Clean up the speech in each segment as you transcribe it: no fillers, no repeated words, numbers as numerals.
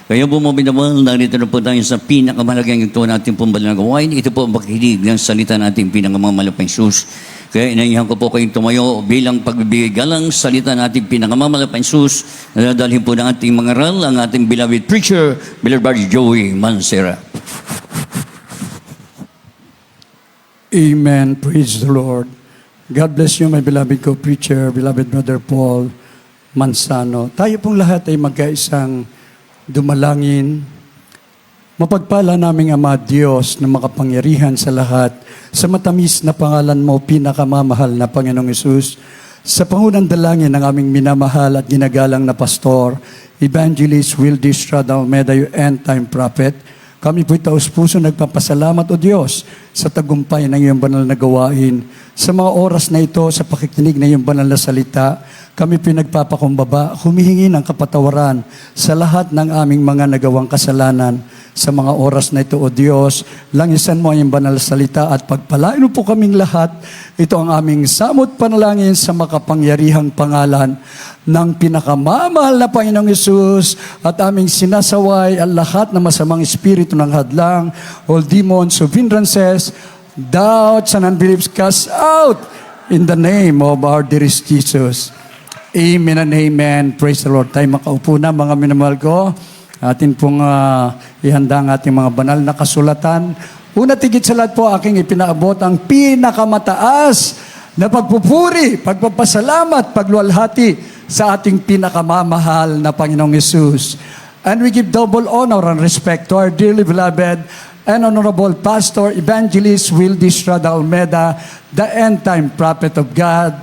Kaya po mga minamahal, narito na po tayo sa pinakamahalagang ito natin pong banal na gawain. Ito po ang pakikinig ng salita natin pinakamamalapang Sus. Kaya inahihan ko po kayong tumayo bilang pagbibigay galang salita natin pinakamamalapang Sus. Nadadalhin po ng ating mga aral ang ating beloved preacher, Beloved Brother Joey Mancera. Amen. Praise the Lord. God bless you, my beloved co-preacher, beloved Brother Paul Mansano. Tayo pong lahat ay magkaisang dumalangin. Mapagpala naming Ama Diyos na makapangyarihan sa lahat, sa matamis na pangalan mo, pinakamamahal na Panginoong Hesus, sa pangunang dalangin ng aming minamahal at ginagalang na pastor, Evangelist Wildy Estrada Almeida, yung end-time prophet, kami po'y taus-puso nagpapasalamat, O Diyos, sa tagumpay ng iyong banal na gawain. Sa mga oras na ito, sa pakikinig ng iyong banal na salita, kami pinagpapakumbaba, humihingi ng kapatawaran sa lahat ng aming mga nagawang kasalanan. Sa mga oras na ito, O Diyos, langisan mo ang iyong banal na salita at pagpalain mo po kaming lahat. Ito ang aming samot panalangin sa makapangyarihang pangalan ng pinakamamahal na Panginoong Hesus, at aming sinasaway ang lahat ng masamang espiritu ng hadlang, all demons of hindrances, doubts and unbeliefs, cast out in the name of our dearest Jesus. Amen and amen. Praise the Lord. Tayo makaupo na, mga minamahal ko. Atin pong ihanda ang ating mga banal na kasulatan. Una tigit sa lahat po, aking ipinaabot ang pinakamataas na pagpupuri, pagpapasalamat, pagluwalhati sa ating pinakamamahal na Panginoong Hesus. And we give double honor and respect to our dearly beloved and honorable Pastor Evangelist Wildy Estrada Almeida, the end-time prophet of God.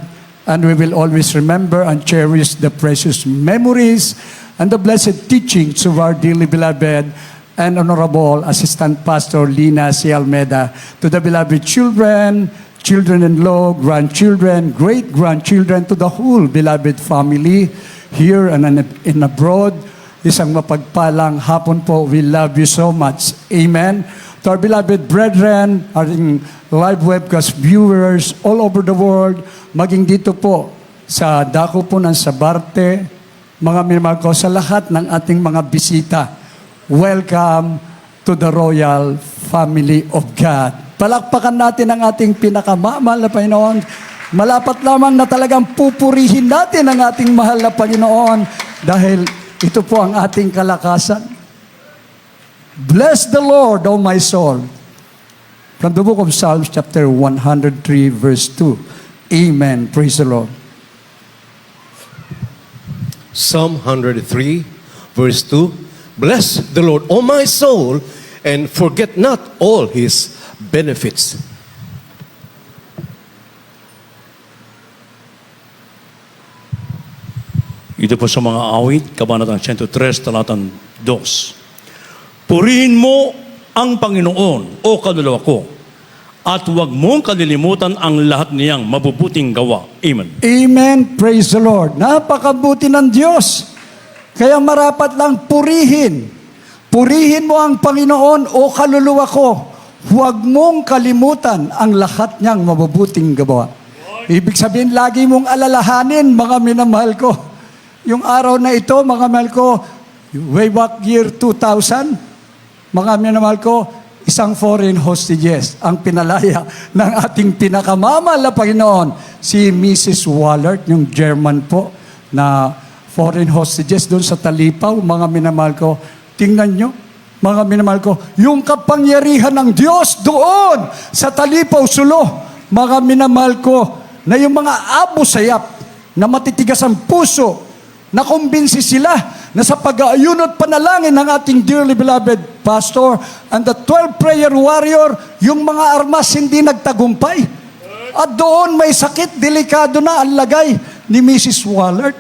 And we will always remember and cherish the precious memories and the blessed teachings of our dearly beloved and honorable Assistant Pastor Lina C. Almeida. To the beloved children, children-in-law, grandchildren, great-grandchildren, to the whole beloved family here and in abroad, isang mapagpalang hapon po. We love you so much. Amen. To our beloved brethren, our live webcast viewers all over the world, maging dito po sa dako po ng Sabarte, mga minamahal ko, sa lahat ng ating mga bisita, welcome to the royal family of God. Palakpakan natin ang ating pinakamamahal na Panginoon. Malapat lamang na talagang pupurihin natin ang ating mahal na Panginoon dahil ito po ang ating kalakasan. Bless the Lord, O my soul. From the book of Psalms, chapter 103, verse 2. Amen. Praise the Lord. Psalm 103, verse 2. Bless the Lord, O my soul, and forget not all His benefits. Ito po sa mga awit, Kabanatang 103, talatang 2. Purihin mo ang Panginoon, o kaluluwa ko, at huwag mong kalilimutan ang lahat niyang mabubuting gawa. Amen. Amen. Praise the Lord. Napakabuti ng Diyos. Kaya marapat lang purihin. Purihin mo ang Panginoon, o kaluluwa ko. Huwag mong kalimutan ang lahat niyang mabubuting gawa. Ibig sabihin, lagi mong alalahanin, mga minamahal ko. Yung araw na ito, mga minamahal ko, way back year 2000, mga minamahal ko, isang foreign hostages ang pinalaya ng ating pinakamamahal na Panginoon, si Mrs. Wallert, yung German po, na foreign hostages doon sa Talipaw. Mga minamahal ko, tingnan nyo, mga minamahal ko, yung kapangyarihan ng Diyos doon sa Talipaw, Sulo. Mga minamahal ko, na yung mga abo-sayap na matitigas ang puso, nakumbinsi sila na sa pag-aayunot panalangin ng ating dearly beloved pastor and the 12 prayer warrior, yung mga armas hindi nagtagumpay. At doon may sakit, delikado na ang lagay ni Mrs. Wallert.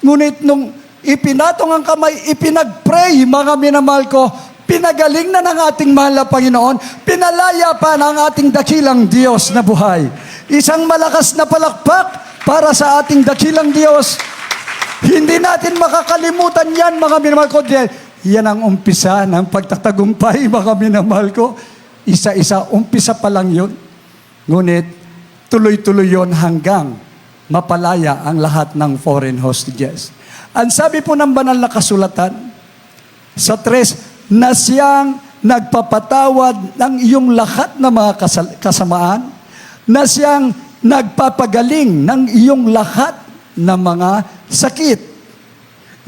Ngunit nung ipinatong ang kamay, ipinag-pray, mga minamahal ko, pinagaling na ng ating mahal na Panginoon, pinalaya pa ng ating dakilang Diyos na buhay. Isang malakas na palakpak para sa ating dakilang Diyos. Hindi natin makakalimutan yan, mga minamahal ko. Yan ang umpisa ng pagtatagumpay, mga minamahal ko. Isa-isa, umpisa pa lang yun. Ngunit, tuloy-tuloy yun hanggang mapalaya ang lahat ng foreign hostages. Ang sabi po ng banal na kasulatan, Sa 3, na siyang nagpapatawad ng iyong lahat ng mga kasamaan, na siyang nagpapagaling ng iyong lahat ng mga sakit,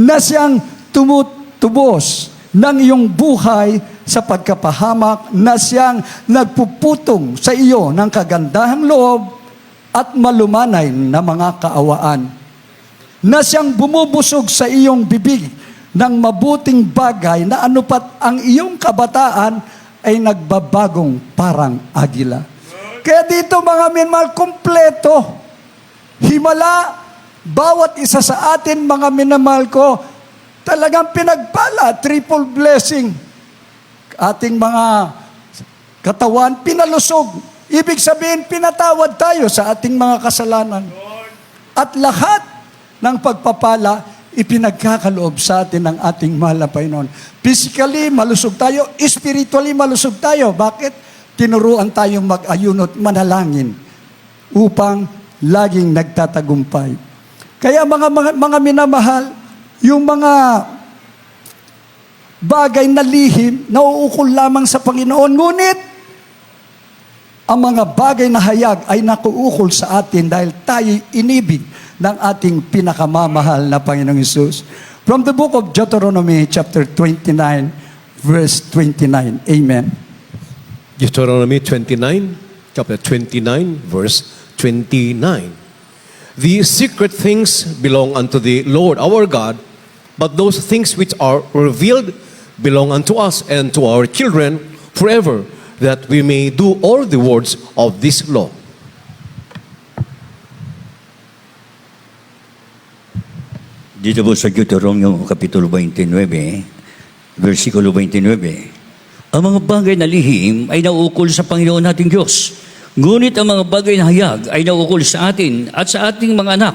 na siyang tumutubos ng iyong buhay sa pagkapahamak, na siyang nagpuputong sa iyo ng kagandahang loob at malumanay na mga kaawaan, na siyang bumubusog sa iyong bibig ng mabuting bagay na anupat ang iyong kabataan ay nagbabagong parang agila. Kaya dito mga minamahal, kumpleto. Himala, bawat isa sa atin mga minamahal ko, talagang pinagpala, triple blessing. Ating mga katawan, pinalusog. Ibig sabihin, pinatawad tayo sa ating mga kasalanan. At lahat ng pagpapala, ipinagkakaloob sa atin ng ating mahal na Panginoon. Physically, malusog tayo. Spiritually, malusog tayo. Bakit? Tinuruan tayong mag-ayunot, manalangin upang laging nagtatagumpay. Kaya mga minamahal, yung mga bagay na lihim, nauukol lamang sa Panginoon. Ngunit, ang mga bagay na hayag ay nakuukol sa atin dahil tayo'y inibig ng ating pinakamamahal na Panginoong Hesus. From the book of Deuteronomy, chapter 29, verse 29. Amen. Deuteronomy 29, chapter 29, verse 29. The secret things belong unto the Lord our God, but those things which are revealed belong unto us and to our children forever, that we may do all the words of this law. Dito po sa Deuteronomio Kapitulo 29, versikulo 29, ang mga bagay na lihim ay nauukol sa Panginoon nating Diyos. Ngunit ang mga bagay na hayag ay nauukol sa atin at sa ating mga anak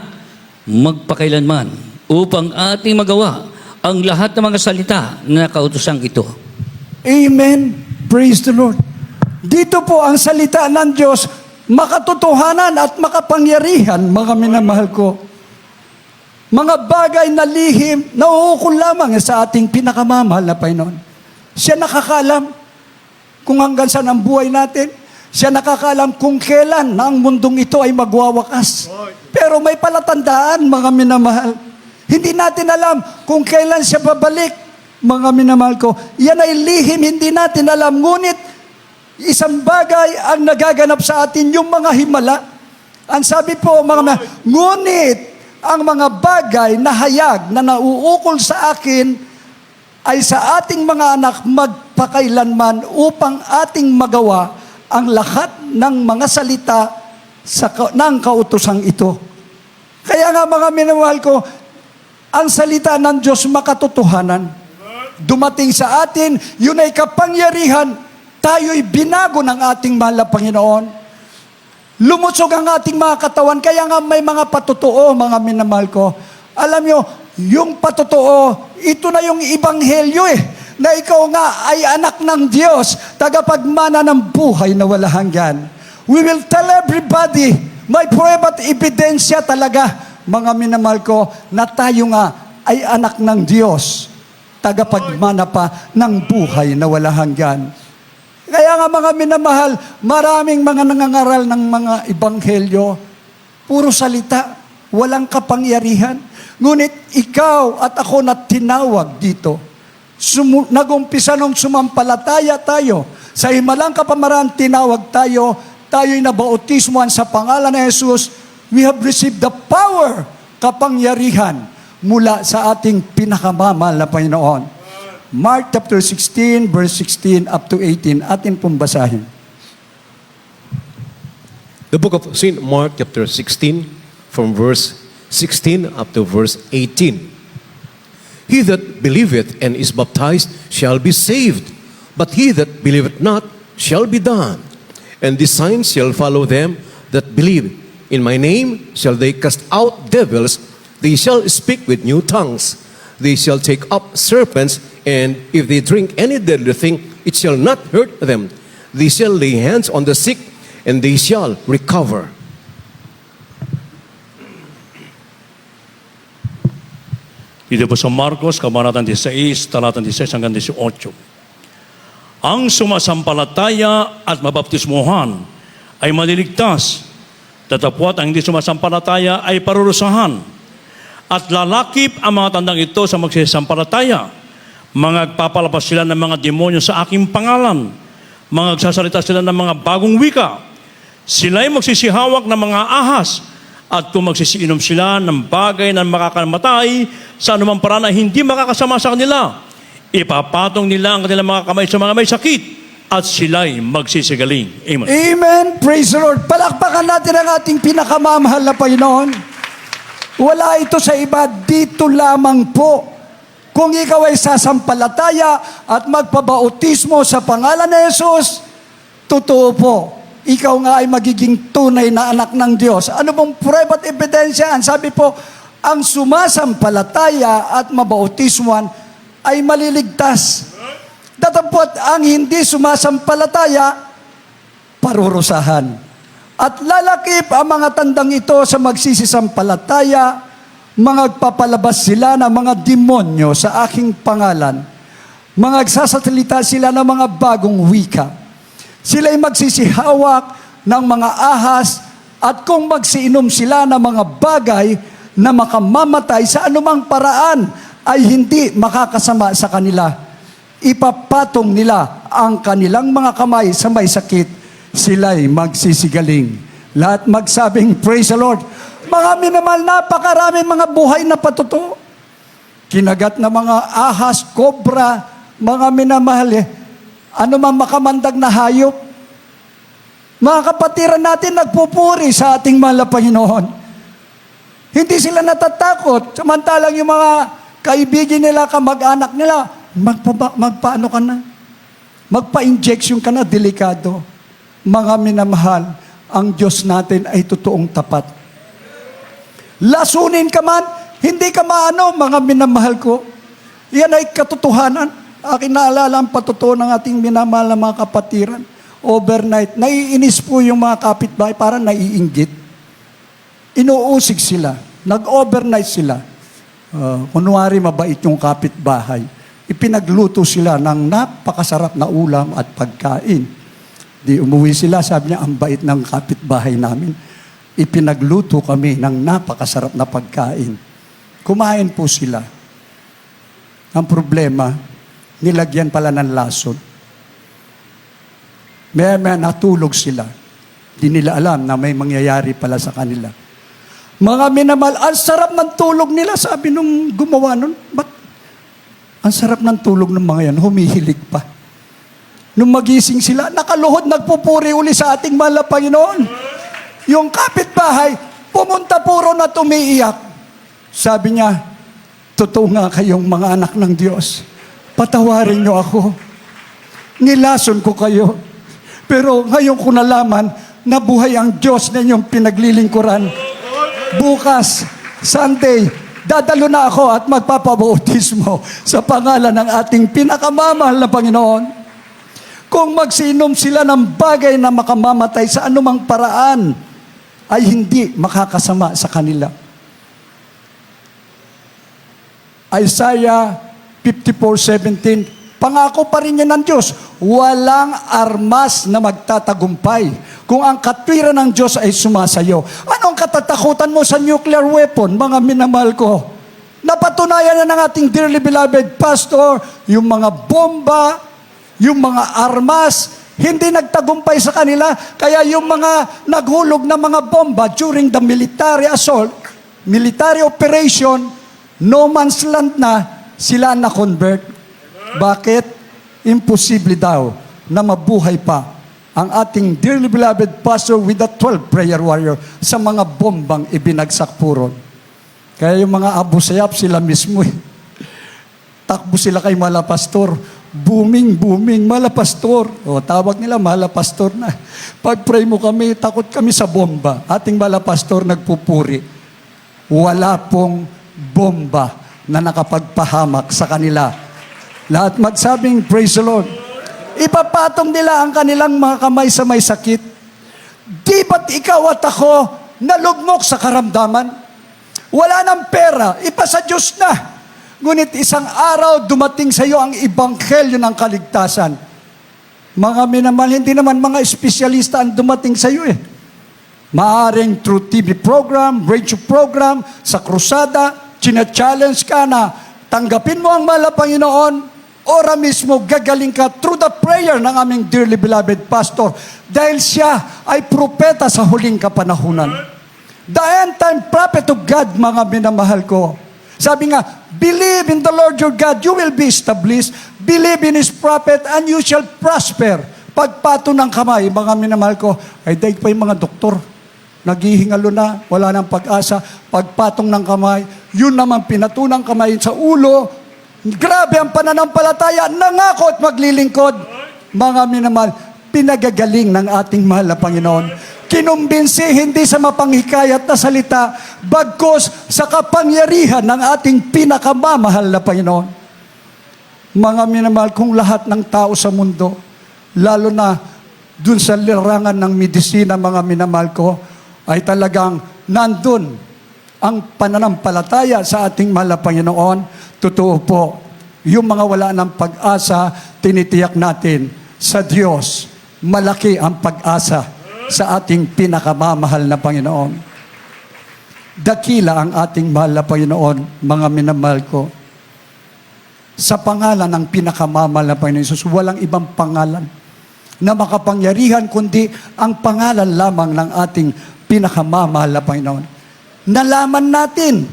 magpakailanman upang ating magawa ang lahat ng mga salita na kautusang ito. Amen. Praise the Lord. Dito po ang salita ng Diyos, makatotohanan at makapangyarihan, mga minamahal ko. Mga bagay na lihim, nauukol lamang sa ating pinakamamahal na Panginoon. Siya nakakalam kung hanggang saan ang buhay natin. Siya nakakalam kung kailan na ang mundong ito ay magwawakas. Pero may palatandaan, mga minamahal. Hindi natin alam kung kailan siya babalik, mga minamahal ko. Yan ay lihim, hindi natin alam. Ngunit, isang bagay ang nagaganap sa atin, yung mga himala. Ang sabi po, ngunit, ang mga bagay na hayag na nauukol sa akin ay sa ating mga anak magpakailanman upang ating magawa ang lahat ng mga salita ng kautosang ito. Kaya nga mga minamahal ko, ang salita ng Diyos makatotohanan. Dumating sa atin, yun ay kapangyarihan, tayo'y binago ng ating mahal na Panginoon. Lumusog ang ating mga katawan, kaya nga may mga patotoo, mga minamahal ko. Alam nyo, yung patotoo, ito na yung ibanghelyo na ikaw nga ay anak ng Diyos, tagapagmana ng buhay na wala hanggan. We will tell everybody, may prueba at ebidensya talaga, mga minamahal ko, na tayo nga ay anak ng Diyos, tagapagmana pa ng buhay na wala hanggan. Kaya nga mga minamahal, maraming mga nangangaral ng mga ebanghelyo, puro salita, walang kapangyarihan. Ngunit ikaw at ako na tinawag dito, nagumpisa nung sumampalataya tayo, sa himalang kapamaraan tinawag tayo, tayo'y nabautismuhan sa pangalan ni Jesus, we have received the power, kapangyarihan, mula sa ating pinakamamahal na Panginoon. Mark chapter 16, verse 16 up to 18. Atin pong basahin. The book of St. Mark chapter 16, from verse 16 up to verse 18. He that believeth and is baptized shall be saved, but he that believeth not shall be damned. And these signs shall follow them that believe. In my name shall they cast out devils, they shall speak with new tongues, they shall take up serpents, and if they drink any deadly thing, it shall not hurt them. They shall lay hands on the sick, and they shall recover. Dito po sa Marcos, Kabanatang 16, talatang 16 hanggang 18. Ang sumasampalataya at mabaptismuhan ay maliligtas. Tatapwat ang hindi sumasampalataya ay parurusahan. At lalakip ang mga tandang ito sa magsisampalataya. Magpapalabas sila ng mga demonyo sa aking pangalan. Magsasalita sila ng mga bagong wika. Sila'y magsisihawak ng mga ahas. At kung magsisiinom sila ng bagay na makakamatay sa anumang paraan na hindi makakasama sa kanila, ipapatong nila ang kanilang mga kamay sa mga may sakit at sila'y magsisigaling. Amen. Amen. Praise the Lord. Palakpakan natin ang ating pinakamamahal na Panginoon. Wala ito sa iba, dito lamang po. Kung ikaw ay sasampalataya at magpabautismo sa pangalan ni Jesus, totoo po, ikaw nga ay magiging tunay na anak ng Diyos. Ano pong prueba at ebidensya? Sabi po, ang sumasampalataya at mabautismuhan ay maliligtas. Datapot ang hindi sumasampalataya, parurusahan. At lalakip ang mga tandang ito sa magsisisampalataya, magpapalabas sila ng mga demonyo sa aking pangalan. Magsasalita sila ng mga bagong wika. Sila'y magsisihawak ng mga ahas at kung magsiinom sila ng mga bagay na makamamatay sa anumang paraan ay hindi makakasama sa kanila. Ipapatong nila ang kanilang mga kamay sa may sakit, sila'y magsisigaling. Lahat magsabing, praise the Lord. Mga minamahal, napakaraming mga buhay na patuto. Kinagat na mga ahas, kobra, mga minamahal, ano man makamandag na hayop. Mga kapatiran natin nagpupuri sa ating mahal na Panginoon. Hindi sila natatakot. Samantalang yung mga kaibigan nila, kamag-anak nila, magpaano ka na? Magpa-injection ka na, delikado. Mga minamahal, ang Diyos natin ay totoong tapat. Lasunin ka man, hindi ka maano, mga minamahal ko. Yan ay katotohanan. Akin naalala ang patutuo ng ating minamahal na mga kapatiran. Overnight, naiinis po yung mga kapitbahay, parang naiinggit. Inuusig sila. Nag-overnight sila. Kunwari mabait yung kapitbahay. Ipinagluto sila ng napakasarap na ulam at pagkain. Di umuwi sila, sabi niya, ang bait ng kapitbahay namin. Ipinagluto kami ng napakasarap na pagkain. Kumain po sila. Ang problema, nilagyan pala ng lason. May natulog sila. Di nila alam na may mangyayari pala sa kanila. Mga minamahal, ang sarap ng tulog nila, sabi nung gumawa nun. Ang sarap ng tulog ng mga yan, humihilig pa. Nung magising sila, nakaluhod, nagpupuri uli sa ating mahal na Panginoon. Yung kapitbahay, pumunta puro na tumiiyak. Sabi niya, totoo nga kayong mga anak ng Diyos. Patawarin niyo ako. Nilason ko kayo. Pero ngayon ko nalaman, nabuhay ang Diyos na inyong pinaglilingkuran. Bukas, Sunday, dadalo na ako at magpapabautismo sa pangalan ng ating pinakamamahal na Panginoon. Kung magsinom sila ng bagay na makamamatay sa anumang paraan, ay hindi makakasama sa kanila. Isaiah 54:17, pangako pa rin yan ng Diyos, walang armas na magtatagumpay kung ang katwiran ng Diyos ay sumasayo. Anong katatakutan mo sa nuclear weapon, mga minamahal ko? Napatunayan na ng ating dearly beloved pastor, yung mga bomba, yung mga armas, hindi nagtagumpay sa kanila. Kaya yung mga naghulog na mga bomba during the military assault, military operation, no man's land na, sila na-convert. Bakit? Imposible daw na mabuhay pa ang ating dearly beloved pastor with the 12 prayer warrior sa mga bombang ibinagsak puron. Kaya yung mga Abu Sayyaf, sila mismo takbo sila kay Mala Pastor. Booming, Mala Pastor. O, tawag nila, Mala Pastor na. Pag-pray mo kami, takot kami sa bomba. Ating Mala Pastor nagpupuri. Wala pong bomba na nakapagpahamak sa kanila. Lahat magsabing, praise the Lord. Ipapatong nila ang kanilang mga kamay sa may sakit. Di ba't ikaw at ako nalugmok sa karamdaman? Wala ng pera, ipasa Diyos na. Ngunit isang araw dumating sa iyo ang ebanghelyo ng kaligtasan. Mga minamahal, hindi naman mga espesyalista ang dumating sa iyo eh. Maaring through TV program, radio program, sa krusada, china-challenge ka na tanggapin mo ang mahal na Panginoon, ora mismo gagaling ka through the prayer ng aming dearly beloved pastor dahil siya ay propeta sa huling kapanahunan. The end time prophet of God, mga minamahal ko. Sabi nga, believe in the Lord your God, you will be established. Believe in His prophet and you shall prosper. Pagpato ng kamay, mga minamahal ko, ay dahil pa yung mga doktor. Naghihingalo na, wala nang pag-asa. Pagpatong ng kamay, yun naman pinatunang kamay sa ulo. Grabe ang pananampalataya, nangako at maglilingkod. Mga minamahal, pinagagaling ng ating mahal na Panginoon. Kinumbinsi hindi sa mapanghikayat na salita, bagkos sa kapangyarihan ng ating pinakamamahal na Panginoon. Mga minamahal, kung lahat ng tao sa mundo, lalo na dun sa larangan ng medisina, mga minamahal ko, ay talagang nandun ang pananampalataya sa ating mahal na Panginoon. Totoo po, yung mga wala ng pag-asa, tinitiyak natin sa Diyos, malaki ang pag-asa sa ating pinakamamahal na Panginoon. Dakila ang ating mahal na Panginoon, mga minamahal ko. Sa pangalan ng pinakamamahal na Panginoon Jesus, walang ibang pangalan na makapangyarihan kundi ang pangalan lamang ng ating pinakamamahal na Panginoon. Nalaman natin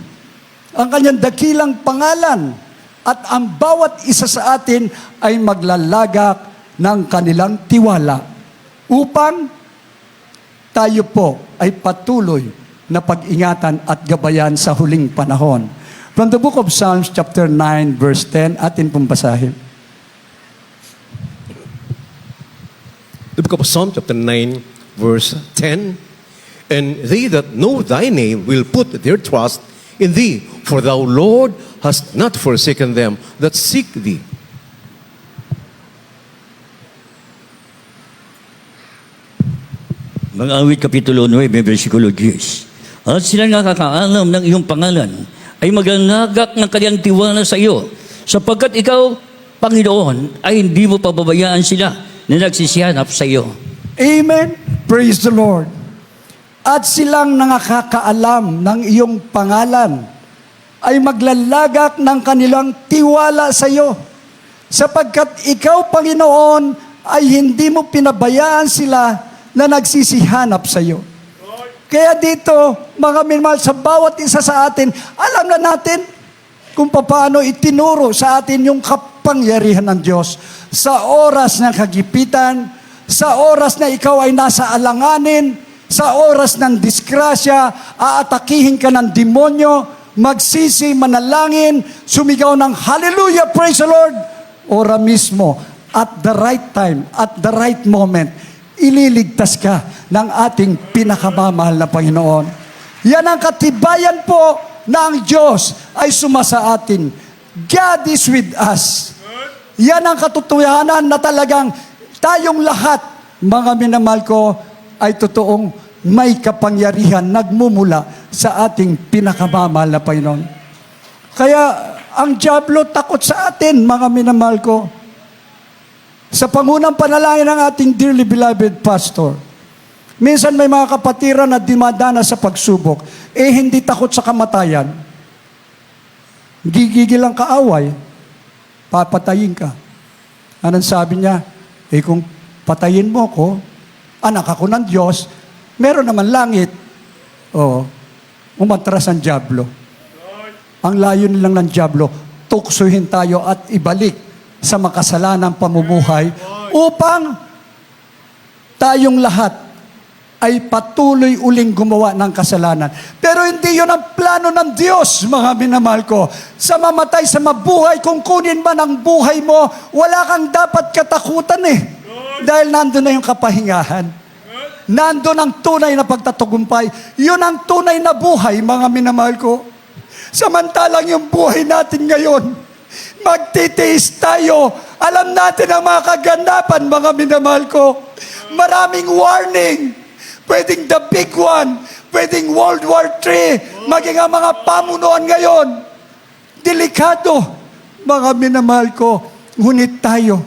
ang kanyang dakilang pangalan at ang bawat isa sa atin ay maglalagak ng kanilang tiwala upang tayo po ay patuloy na pag-ingatan at gabayan sa huling panahon. From the book of Psalms chapter 9 verse 10, atin pong basahin. The book of Psalm chapter 9 verse 10, and they that know thy name will put their trust in thee, for thou, Lord, hast not forsaken them that seek thee. Mga awit Kapitulo 9, versikulo 10. At sila nakakaalam ng iyong pangalan ay maglalagak ng kanyang tiwala sa iyo, sapagkat ikaw, Panginoon, ay hindi mo pababayaan sila na nagsisihanap sa iyo. Amen. Praise the Lord. At silang nakakaalam ng iyong pangalan ay maglalagak ng kanilang tiwala sa iyo, sapagkat ikaw, Panginoon, ay hindi mo pinabayaan sila na nagsisihanap sa iyo. Kaya dito, mga minamahal, sa bawat isa sa atin, alam na natin kung paano itinuro sa atin yung kapangyarihan ng Diyos. Sa oras ng kagipitan, sa oras na ikaw ay nasa alanganin, sa oras ng disgrasya, aatakihin ka ng demonyo, magsisi, manalangin, sumigaw ng hallelujah, praise the Lord. Ora mismo, at the right time, at the right moment, ililigtas ka ng ating pinakamamahal na Panginoon. Yan ang katibayan po na ang Diyos ay sumasa atin. God is with us. Yan ang katotohanan na talagang tayong lahat, mga minamahal ko, ay totoong may kapangyarihan nagmumula sa ating pinakamamahal na Panginoon. Kaya ang diablo takot sa atin, mga minamahal ko. Sa pangunang panalangin ng ating dearly beloved pastor, minsan may mga kapatiran na dumadana sa pagsubok, hindi takot sa kamatayan. Gigigil ang kaaway, papatayin ka. Anong sabi niya? Kung patayin mo ko, anak ako ng Diyos, meron naman langit. Umatras ang diablo. Ang layo nilang ng diablo, tuksuhin tayo at ibalik sa makasalanang pamumuhay upang tayong lahat ay patuloy uling gumawa ng kasalanan. Pero hindi yun ang plano ng Diyos, mga minamahal ko. Sa mamatay, sa mabuhay, kung kunin man ang buhay mo, wala kang dapat katakutan dahil nandun na yung kapahingahan. Nandun ang tunay na pagtatagumpay. Yun ang tunay na buhay, mga minamahal ko. Samantalang yung buhay natin ngayon, magtitiis tayo. Alam natin ang mga kaganapan, mga minamahal ko. Maraming warning. Pwedeng the big one. Pwedeng World War III. Maging ang mga pamunuan ngayon. Delikado, mga minamahal ko, ngunit tayo,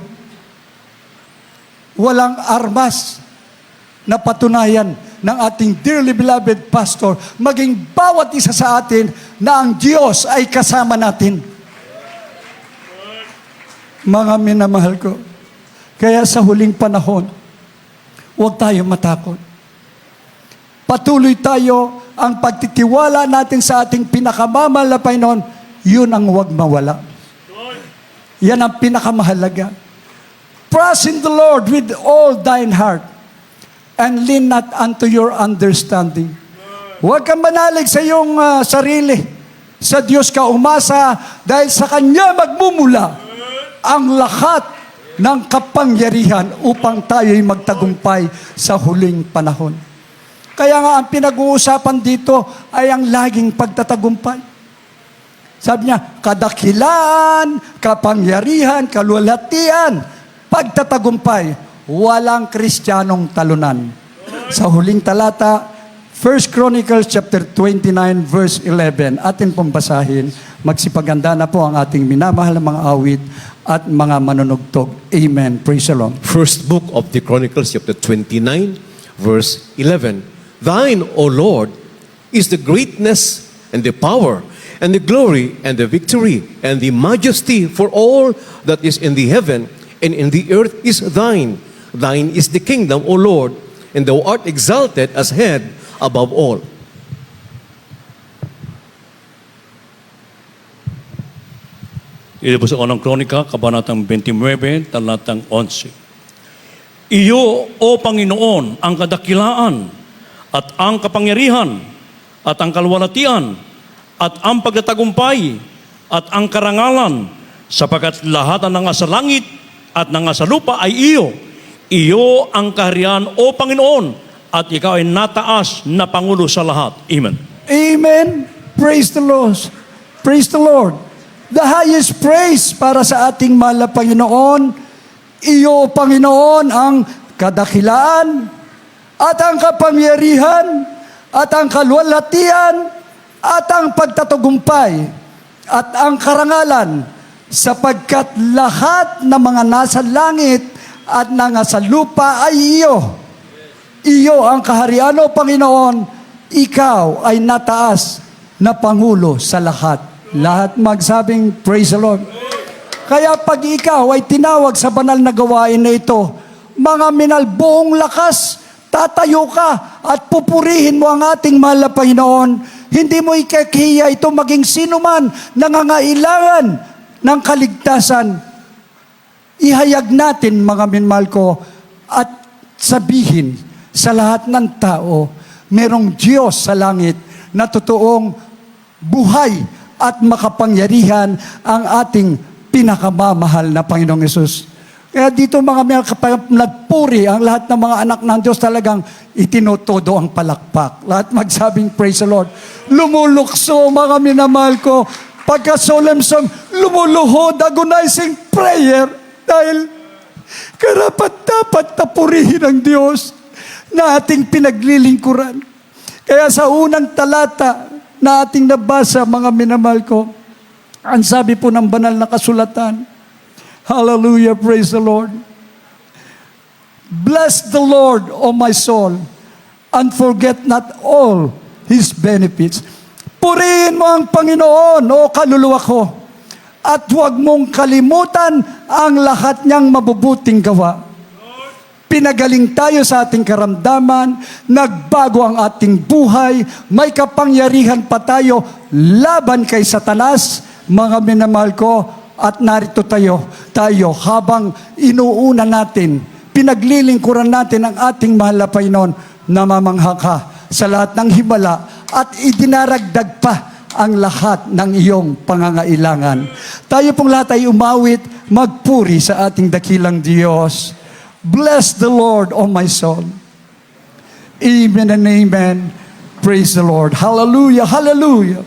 walang armas na patunayan ng ating dearly beloved pastor, maging bawat isa sa atin na ang Diyos ay kasama natin. Mga minamahal ko, kaya sa huling panahon, huwag tayo matakot. Patuloy tayo, ang pagtitiwala natin sa ating pinakamamahal na Panginoon, yun ang huwag mawala. Yan ang pinakamahalaga. Trust in the Lord with all thine heart and lean not unto your understanding. Huwag kang manalig sa iyong sarili. Sa Diyos ka umasa dahil sa Kanya magmumula ang lahat ng kapangyarihan upang tayo'y magtagumpay sa huling panahon. Kaya nga ang pinag-uusapan dito ay ang laging pagtatagumpay. Sabi niya, kadakilaan, kapangyarihan, kaluwalhatian, pagtatagumpay, walang Kristiyanong talunan. Sa huling talata, 1 Chronicles chapter 29 verse 11, atin pong basahin, magsipaganda na po ang ating minamahal na mga awit at mga manunugtog. Amen. Praise the Lord. First book of the Chronicles, chapter 29, verse 11. Thine, O Lord, is the greatness and the power and the glory and the victory and the majesty, for all that is in the heaven and in the earth is thine. Thine is the kingdom, O Lord, and thou art exalted as head above all. Ito po sa unang kronika, kabanatang 29, talatang 11. Iyo, O Panginoon, ang kadakilaan at ang kapangyarihan at ang kaluwalhatian at ang pagtatagumpay at ang karangalan, sapagkat lahat ng nasa langit at ng nasa lupa ay iyo. Iyo ang kaharian, O Panginoon, at ikaw ay nataas na Pangulo sa lahat. Amen. Amen. Praise the Lord. Praise the Lord. The highest praise para sa ating mahal na Panginoon, iyo, Panginoon, ang kadakilaan at ang kapangyarihan at ang kaluwalhatian at ang pagtatagumpay at ang karangalan, sapagkat lahat ng mga nasa langit at nasa lupa ay iyo. Iyo ang kaharian, O Panginoon, ikaw ay nataas na Pangulo sa lahat. Lahat magsabing, praise the Lord. Kaya pag ikaw ay tinawag sa banal na gawain na ito, mga minal, buong lakas, tatayo ka at pupurihin mo ang ating mahal na Panginoon. Hindi mo ikahiya ito maging sino man nangangailangan ng kaligtasan. Ihayag natin, mga minmal ko, at sabihin sa lahat ng tao, merong Diyos sa langit na totoong buhay at makapangyarihan ang ating pinakamamahal na Panginoong Yesus. Kaya dito mga nagpuri ang lahat ng mga anak ng Diyos, talagang itinutodo ang palakpak. Lahat magsabing praise the Lord. Lumulukso mga minamahal ko, pagka solemn song, lumuluhod, agonizing prayer, dahil karapat-dapat na purihin ang Diyos na ating pinaglilingkuran. Kaya sa unang talata na ating nabasa, mga minamahal ko, ang sabi po ng banal na kasulatan, hallelujah, praise the Lord. Bless the Lord, O my soul, and forget not all His benefits. Purihin mo ang Panginoon, O kaluluwa ko, at huwag mong kalimutan ang lahat niyang mabubuting gawa. Pinagaling tayo sa ating karamdaman, nagbago ang ating buhay, may kapangyarihan pa tayo laban kay Satanas, mga minamahal ko, at narito tayo habang inuuna natin, pinaglilingkuran natin ang ating mahal na Panginoon, namamangha ka sa lahat ng himala at idinaragdag pa ang lahat ng iyong pangangailangan. Tayo pong lahat ay umawit, magpuri sa ating dakilang Diyos. Bless the Lord, O my soul. Amen and amen. Praise the Lord. Hallelujah, hallelujah.